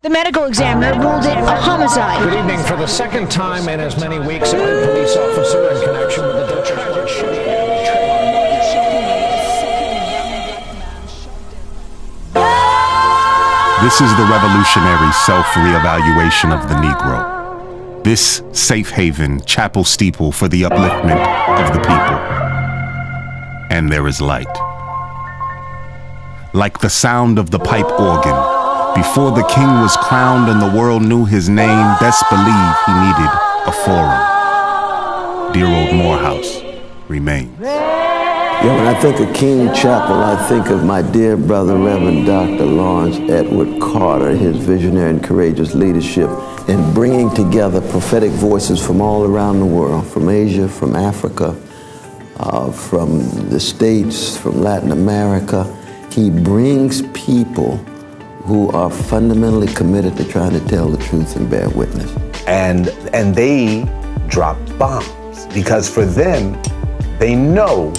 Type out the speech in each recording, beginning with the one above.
The medical examiner ruled it a homicide. Good evening. For the second time in as many weeks, a police officer in connection with the tragic shooting. This is the revolutionary self-reevaluation of the Negro. This safe haven, chapel steeple for the upliftment of the people. And there is light. Like the sound of the pipe organ, before the king was crowned and the world knew his name, best believe he needed a forum. Dear old Morehouse remains. Yeah, when I think of King Chapel, I think of my dear brother, Reverend Dr. Lawrence Edward Carter, his visionary and courageous leadership in bringing together prophetic voices from all around the world, from Asia, from Africa, from the States, from Latin America. He brings people who are fundamentally committed to trying to tell the truth and bear witness. And they drop bombs because for them, they know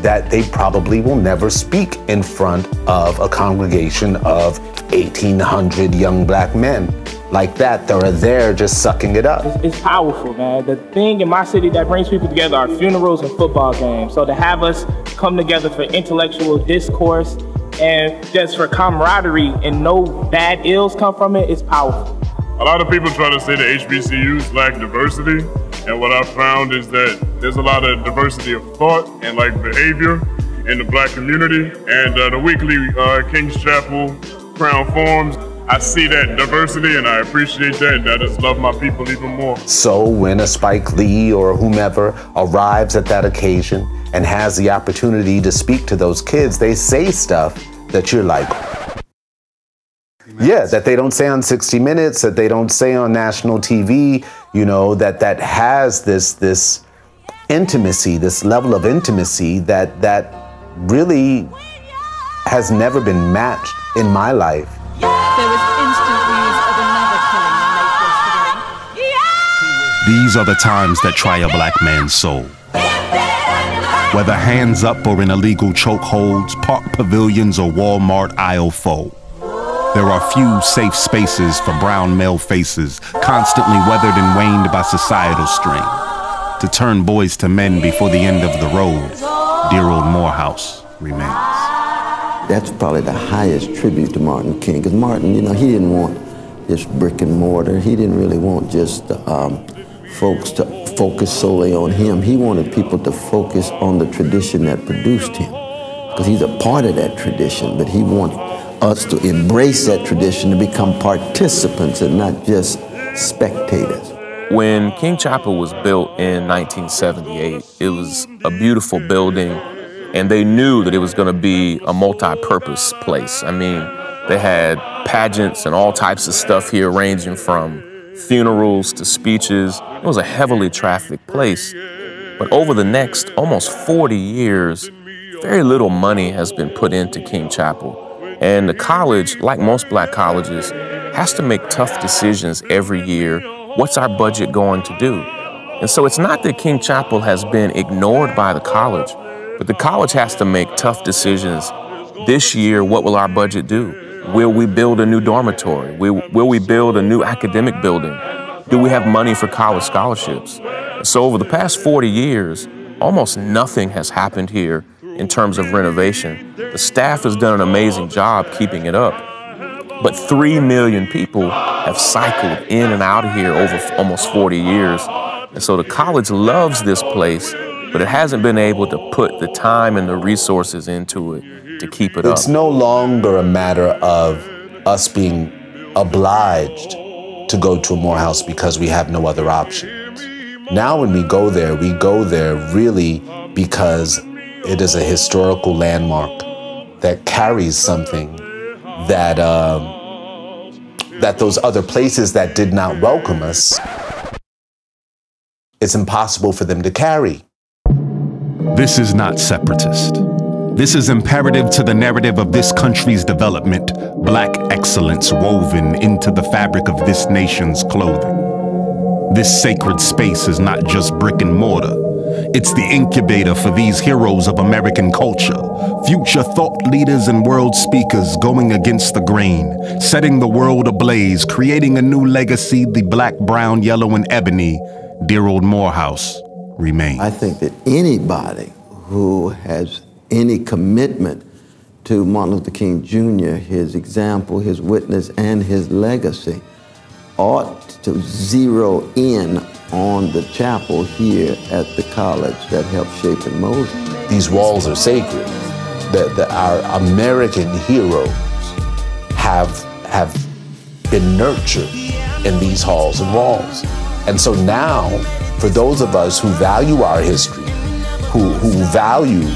that they probably will never speak in front of a congregation of 1,800 young black men like that are there just sucking it up. It's powerful, man. The thing in my city that brings people together are funerals and football games. So to have us come together for intellectual discourse and just for camaraderie and no bad ills come from it, it's powerful. A lot of people try to say the HBCUs lack diversity, and what I've found is that there's a lot of diversity of thought and like behavior in the black community. And the weekly King's Chapel Crown Forums, I see that diversity and I appreciate that, and I just love my people even more. So when a Spike Lee or whomever arrives at that occasion and has the opportunity to speak to those kids, they say stuff that you're like, yeah, that they don't say on 60 Minutes, that they don't say on national TV, you know, that has this intimacy, this level of intimacy that really has never been matched in my life. There was instant news of another killing in Naples today. These are the times that try a black man's soul. Whether hands up or in illegal chokeholds, park pavilions or Walmart aisle foe. There are few safe spaces for brown male faces, constantly weathered and waned by societal strain. To turn boys to men before the end of the road, dear old Morehouse remains. That's probably the highest tribute to Martin King, because Martin, you know, he didn't want just brick and mortar. He didn't really want just folks to focus solely on him. He wanted people to focus on the tradition that produced him, because he's a part of that tradition, but he wants us to embrace that tradition, to become participants and not just spectators. When King Chapel was built in 1978, it was a beautiful building, and they knew that it was going to be a multi-purpose place. I mean, they had pageants and all types of stuff here, ranging from funerals to speeches. It was a heavily trafficked place. But over the next almost 40 years, very little money has been put into King Chapel. And the college, like most black colleges, has to make tough decisions every year. What's our budget going to do? And so it's not that King Chapel has been ignored by the college, but the college has to make tough decisions. This year, what will our budget do? Will we build a new dormitory? Will we build a new academic building? Do we have money for college scholarships? So over the past 40 years, almost nothing has happened here in terms of renovation. The staff has done an amazing job keeping it up. But 3 million people have cycled in and out of here over almost 40 years. And so the college loves this place, but it hasn't been able to put the time and the resources into it to keep it up. It's no longer a matter of us being obliged to go to a Morehouse because we have no other options. Now when we go there really because it is a historical landmark that carries something that that those other places that did not welcome us, it's impossible for them to carry. This is not separatist. This is imperative to the narrative of this country's development, black excellence woven into the fabric of this nation's clothing. This sacred space is not just brick and mortar. It's the incubator for these heroes of American culture, future thought leaders and world speakers going against the grain, setting the world ablaze, creating a new legacy, the black, brown, yellow, and ebony, dear old Morehouse remains. I think that anybody who has any commitment to Martin Luther King Jr., his example, his witness, and his legacy ought to zero in on the chapel here at the college that helped shape and mold it. These walls are sacred. Our American heroes have been nurtured in these halls and walls. And so now, for those of us who value our history, who value,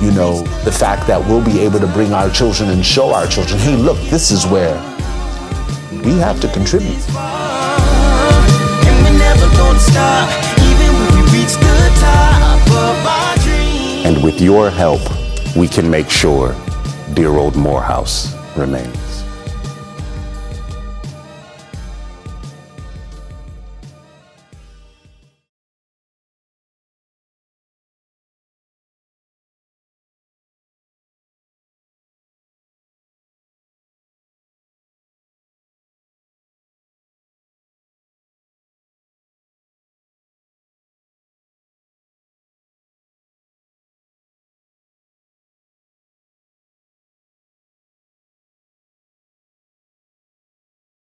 you know, the fact that we'll be able to bring our children and show our children, hey, look, this is where we have to contribute. And with your help, we can make sure dear old Morehouse remains.